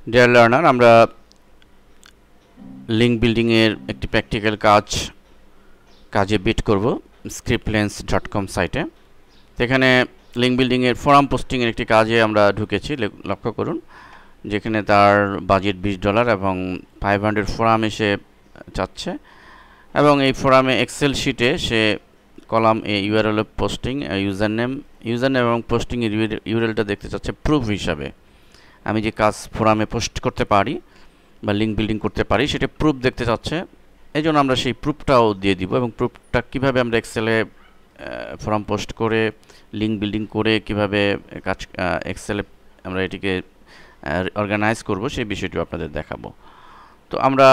Deer learner, আমরা link বিল্ডিংয়ের একটি প্র্যাকটিক্যাল কাজে বিট করব scriptlens.com সাইটে। এখানে লিঙ্ক বিল্ডিংয়ের ফোরাম পোস্টিংয়ের একটি কাজে আমরা ঢুকেছি। লক্ষ্য করুন যেখানে তার বাজেট $20 এবং 500 ফোরাম এসে চাচ্ছে, এবং এই ফোরামে এক্সেল শিটে সে কলাম এ ইউআরএল পোস্টিং ইউজার নেম এবং পোস্টিং এর ইউআরএলটা দেখতে চাচ্ছে প্রুফ হিসাবে। আমি যে কাজ ফোরামে পোস্ট করতে পারি বা লিঙ্ক বিল্ডিং করতে পারি সেটা প্রুফ দেখতে চাচ্ছে, এই জন্য আমরা সেই প্রুফটাও দিয়ে দিব। এবং প্রুফটা কীভাবে আমরা এক্সেলে ফোরাম পোস্ট করে লিঙ্ক বিল্ডিং করে কীভাবে এক্সেলে আমরা এটিকে অর্গানাইজ করব সেই বিষয়টিও আপনাদের দেখাবো। তো আমরা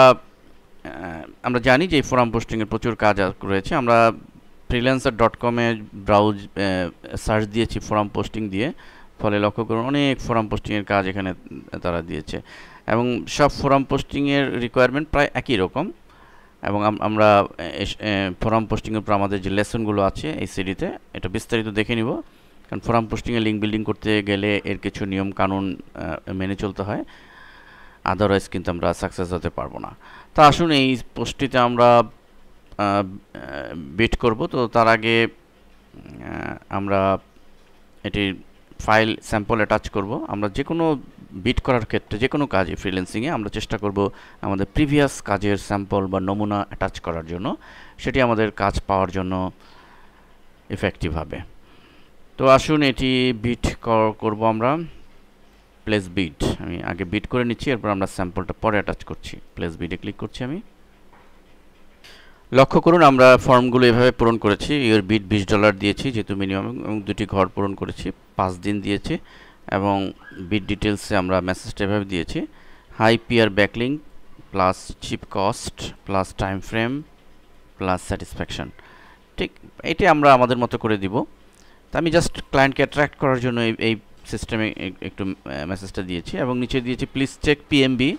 জানি যে এই ফোরাম পোস্টিংয়ের প্রচুর কাজ রয়েছে। আমরা freelancer.com-এ সার্চ দিয়েছি ফোরাম পোস্টিং দিয়ে, ফলে লক্ষ্য করুন অনেক ফোরাম পোস্টিংয়ের কাজ এখানে তারা দিয়েছে, এবং সব ফোরাম পোস্টিংয়ের রিকোয়ারমেন্ট প্রায় একই রকম। এবং আমরা ফোরাম পোস্টিংয়ের উপর আমাদের যে লেসনগুলো আছে এই সিডিতে এটা বিস্তারিত দেখে নিব, কারণ ফোরাম পোস্টিংয়ে লিঙ্ক বিল্ডিং করতে গেলে এর কিছু নিয়ম কানুন মেনে চলতে হয়, আদারওয়াইজ কিন্তু আমরা সাকসেস হতে পারবো না। তা আসুন এই পোস্টটিতে আমরা বিট করব। তো তার আগে আমরা এটির ফাইল স্যাম্পল অ্যাটাচ করব। আমরা যে কোনো বিট করার ক্ষেত্রে যে কোনো কাজে ফ্রিল্যান্সিংয়ে আমরা চেষ্টা করব আমাদের প্রিভিয়াস কাজের স্যাম্পল বা নমুনা অ্যাটাচ করার জন্য, সেটি আমাদের কাজ পাওয়ার জন্য এফেক্টিভ হবে। তো আসুন এটি বিট করব আমরা। প্লেস বিট আমি আগে বিট করে নিচ্ছি, এরপর আমরা স্যাম্পলটা পরে অ্যাটাচ করছি। প্লেস বিটে ক্লিক করছি আমি। লক্ষ্য করুন আমরা ফর্মগুলো এভাবে পূরণ করেছি। এর বিট $20 দিয়েছি যেহেতু মিনিমাম, এবং দুটি ঘর পূরণ করেছি, 5 দিন দিয়েছি, এবং বিট ডিটেলসে আমরা মেসেজটা এভাবে দিয়েছি, high PR backlink plus cheap cost plus time frame plus satisfaction. ঠিক এটি আমরা আমাদের মতো করে দিব। তো আমি জাস্ট ক্লায়েন্টকে অ্যাট্রাক্ট করার জন্য এই সিস্টেমে একটু মেসেজটা দিয়েছি, এবং নিচে দিয়েছি please check PMB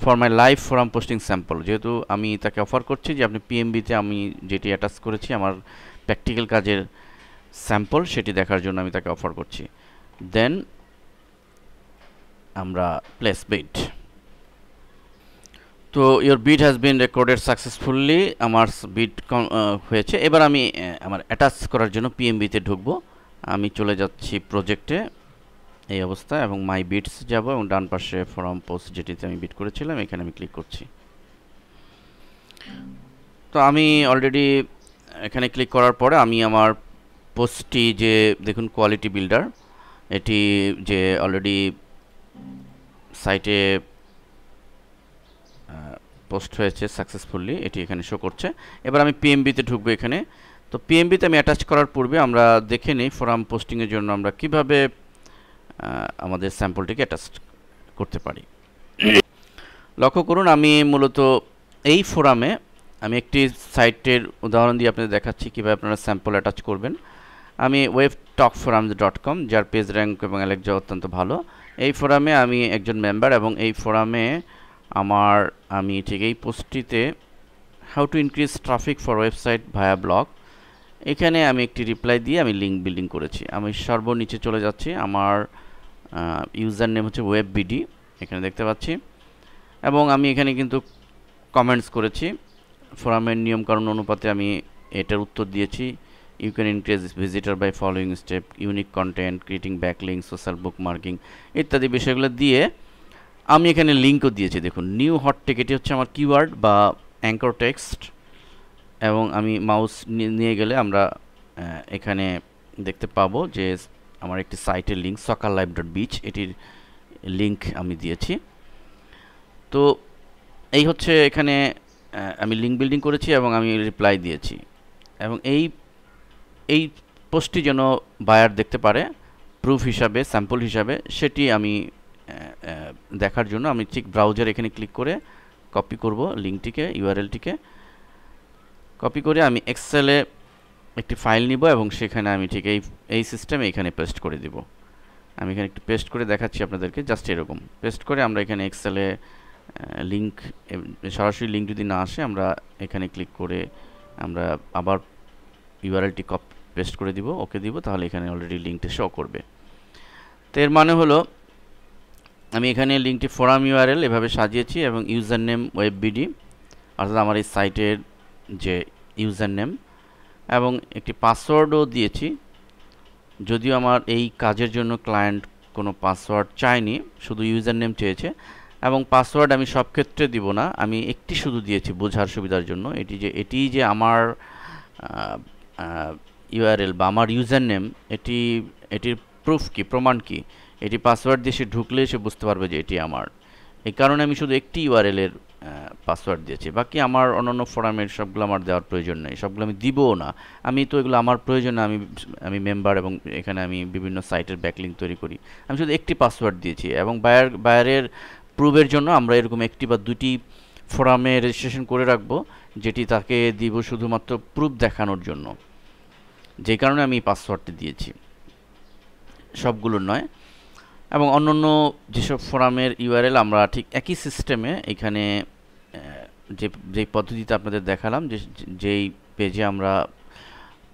for my live forum posting sample. যেহেতু আমি তাকে অফার করছি যে আপনি পিএমবিতে আমি যেটি অ্যাটাচ করেছি আমার প্র্যাকটিক্যাল কাজের স্যাম্পল সেটি দেখার জন্য আমি তাকে অফার করছি। দেন আমরা প্লেস বিট। তো your bid has been recorded successfully, আমার বিট হয়েছে। এবার আমি আমার অ্যাটাচ করার জন্য পিএমবিতে ঢুকবো। আমি চলে যাচ্ছি প্রজেক্টে এই অবস্থা, এবং মাই বিটস যাব, এবং ডান পাশে ফোরাম পোস্ট যেটিতে আমি বিট করেছিলাম এখানে আমি ক্লিক করছি। তো আমি অলরেডি এখানে ক্লিক করার পরে আমি আমার পোস্টটি যে দেখুন কোয়ালিটি বিল্ডার, এটি যে অলরেডি সাইটে পোস্ট হয়েছে সাকসেসফুলি এটি এখানে শো করছে। এবার আমি পিএমবিতে ঢুকবো এখানে। তো পিএমবিতে আমি অ্যাটাচ করার পূর্বে আমরা দেখে নিই ফোরাম পোস্টিংয়ের জন্য আমরা কিভাবে আমাদের স্যাম্পলটিকে অ্যাটাচ করতে পারি। লক্ষ্য করুন আমি মূলত এই ফোরামে আমি একটি সাইটের উদাহরণ দিয়ে আপনাদের দেখাচ্ছি কীভাবে আপনারা স্যাম্পল অ্যাটাচ করবেন। আমি webtalkforums.com, যার পেজ র্যাঙ্ক এবং অ্যালেক্সা অত্যন্ত ভালো। এই ফোরামে আমি একজন মেম্বার, এবং এই ফোরামে আমি ঠিক এই পোস্টটিতে how to increase traffic for website via blog, এখানে আমি একটি রিপ্লাই দিয়ে আমি লিঙ্ক বিল্ডিং করেছি। আমি সর্বনিচে চলে যাচ্ছি, আমার ইউজার নেম হচ্ছে ওয়েববিডি এখানে দেখতে পাচ্ছি, এবং আমি এখানে কিন্তু কমেন্টস করেছি ফোরামের নিয়মকানুন অনুপাতে আমি এটার উত্তর দিয়েছি। You can increase visitor by following step, unique content, creating backlink, social bookmarking ইত্যাদি বিষয়গুলো দিয়ে আমি এখানে লিঙ্কও দিয়েছি। দেখুন নিউ হট টেক, এটি হচ্ছে আমার কিওয়ার্ড বা অ্যাঙ্কর টেক্সট, এবং আমি মাউস নিয়ে গেলে আমরা এখানে দেখতে পাবো যে আমার একটি সাইটের লিঙ্ক soccerlive.beach, এটির লিঙ্ক আমি দিয়েছি। তো এই হচ্ছে এখানে আমি লিঙ্ক বিল্ডিং করেছি এবং আমি রিপ্লাই দিয়েছি, এবং এই পোস্টটি যেন বায়ার দেখতে পারে প্রুফ হিসাবে, স্যাম্পল হিসাবে, সেটি আমি দেখার জন্য আমি ঠিক ব্রাউজার এখানে ক্লিক করে কপি করব লিঙ্কটিকে, ইউআরএলটিকে কপি করে আমি এক্সেলে একটি ফাইল নিব, এবং সেখানে আমি ঠিক এই সিস্টেমে এখানে পেস্ট করে দিব। আমি এখানে একটু পেস্ট করে দেখাচ্ছি আপনাদেরকে, জাস্ট এরকম পেস্ট করে আমরা এখানে এক্সেলে লিঙ্ক, সরাসরি লিঙ্ক যদি না আসে আমরা এখানে ক্লিক করে আমরা আবার ইউআরএলটি পেস্ট করে দিব, ওকে দিব, তাহলে এখানে অলরেডি লিঙ্কটা শো করবে। তো এর মানে হলো আমি এখানে লিঙ্কটি ফোরাম ইউআরএল এভাবে সাজিয়েছি এবং ইউজার নেম ওয়েববিডি, অর্থাৎ আমার এই সাইটের যে ইউজার নেম, এবং একটি পাসওয়ার্ডও দিয়েছি। যদিও আমার এই কাজের জন্য ক্লায়েন্ট কোনো পাসওয়ার্ড চায়নি, শুধু ইউজার নেম চেয়েছে, এবং পাসওয়ার্ড আমি সব ক্ষেত্রে দিব না, আমি একটি শুধু দিয়েছি বোঝার সুবিধার জন্য। এটি যে আমার ইউআরএল বা আমার ইউজার নেম, এটির প্রুফ কি, প্রমাণ কি, এটি পাসওয়ার্ড দিয়ে সে ঢুকলে সে বুঝতে পারবে যে এটি আমার। এই কারণে আমি শুধু একটি ইউআরএল এর পাসওয়ার্ড দিয়েছি। বাকি আমার অন্যান্য ফোরামের সবগুলো আমার দেওয়ার প্রয়োজন নেই, সবগুলো আমি দিবও না। আমি তো এগুলো আমার প্রয়োজনে আমি মেম্বার এবং এখানে আমি বিভিন্ন সাইটের ব্যাকলিঙ্ক তৈরি করি। আমি শুধু একটি পাসওয়ার্ড দিয়েছি এবং বায়ারের প্রুফের জন্য আমরা এরকম একটি বা দুটি ফোরামে রেজিস্ট্রেশন করে রাখবো, যেটি তাকে দিব শুধুমাত্র প্রুফ দেখানোর জন্য, যে কারণে আমি পাসওয়ার্ডটি দিয়েছি, সবগুলোর নয়। এবং অন্যান্য যেসব ফোরামের ইউআরএল আমরা ঠিক একই সিস্টেমে এখানে যেই পদ্ধতিতে আপনাদের দেখালাম, যেই পেজে আমরা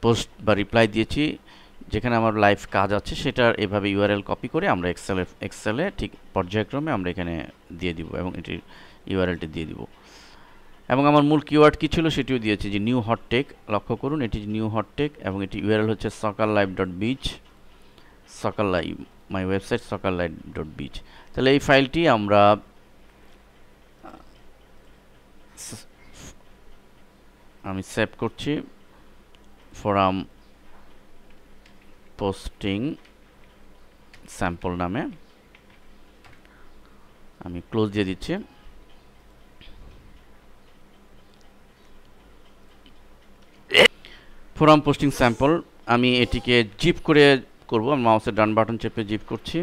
পোস্ট বা রিপ্লাই দিয়েছি, যেখানে আমার লাইভ কাজ আছে, সেটার এভাবে ইউআরএল কপি করে আমরা এক্সেলে ঠিক পর্যায়ক্রমে আমরা এখানে দিয়ে দিব এবং এটির ইউআরএলটি দিয়ে দিব। এবং আমার মূল কিওয়ার্ড কী ছিল সেটিও দিয়েছি, যে নিউ হটটেক। লক্ষ্য করুন, এটি নিউ হটটেক এবং এটি ইউআরএল হচ্ছে soccerlive.biz, soccerlive, মাই ওয়েবসাইট soccerlive.biz। তাহলে এই ফাইলটি আমরা আমি সেভ করছি ফোরাম পোস্টিং স্যাম্পল নামে, আমি ক্লোজ দিয়ে দিচ্ছি। ফোরাম পোস্টিং স্যাম্পল, আমি এটিকে জিপ করে করব, আমি মাউসের ডান বাটন চেপে জিপ করছি।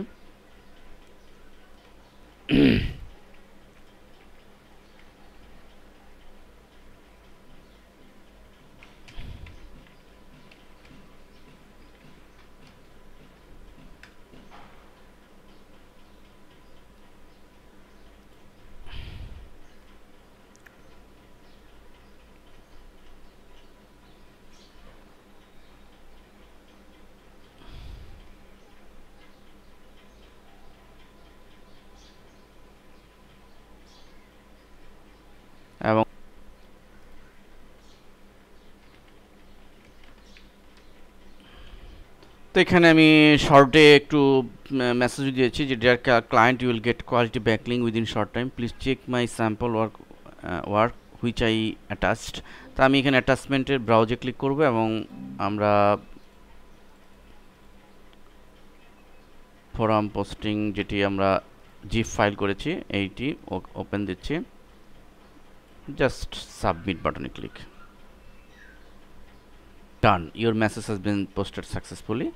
এবং তো এখানে আমি শর্টে একটু মেসেজ দিয়েছি যে dear client, you will get quality backlink within short time, please check my sample work which I attached. তা আমি এখানে অ্যাটাচমেন্টের ব্রাউজে ক্লিক করব এবং আমরা ফোরাম পোস্টিং যেটি আমরা জিপ ফাইল করেছি এইটি ওপেন দিচ্ছি, জাস্ট সাবমিট বাটনে click. Done, your message has been posted successfully.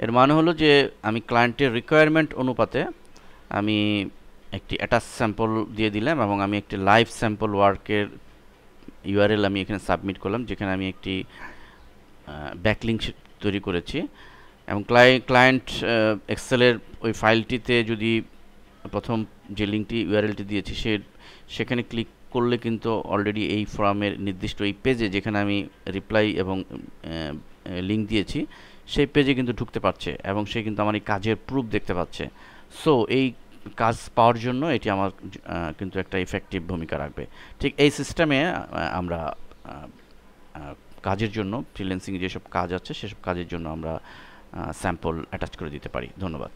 এর মানে হলো যে আমি ক্লায়েন্টের রিকোয়ারমেন্ট অনুপাতে আমি একটি অ্যাটাচ স্যাম্পল দিয়ে দিলাম এবং আমি একটি লাইভ স্যাম্পল ওয়ার্কের ইউআরএল আমি এখানে সাবমিট করলাম, যেখানে আমি একটি ব্যাকলিঙ্ক তৈরি করেছি। এবং ক্লায়েন্ট এক্সেলের ওই ফাইলটিতে যদি প্রথম যে লিঙ্কটি ইউআরএলটি দিয়েছি সেখানে ক্লিক করলে কিন্তু অলরেডি এই ফোরামের নির্দিষ্ট এই পেজে, যেখানে আমি রিপ্লাই এবং লিঙ্ক দিয়েছি, সেই পেজে কিন্তু ঢুকতে পারছে এবং সে কিন্তু আমার এই কাজের প্রুফ দেখতে পাচ্ছে। সো এই কাজ পাওয়ার জন্য এটি আমার কিন্তু একটা ইফেক্টিভ ভূমিকা রাখবে। ঠিক এই সিস্টেমে আমরা কাজের জন্য, ফ্রিল্যান্সিং যেসব কাজ আছে সেসব কাজের জন্য আমরা স্যাম্পল অ্যাটাচ করে দিতে পারি। ধন্যবাদ।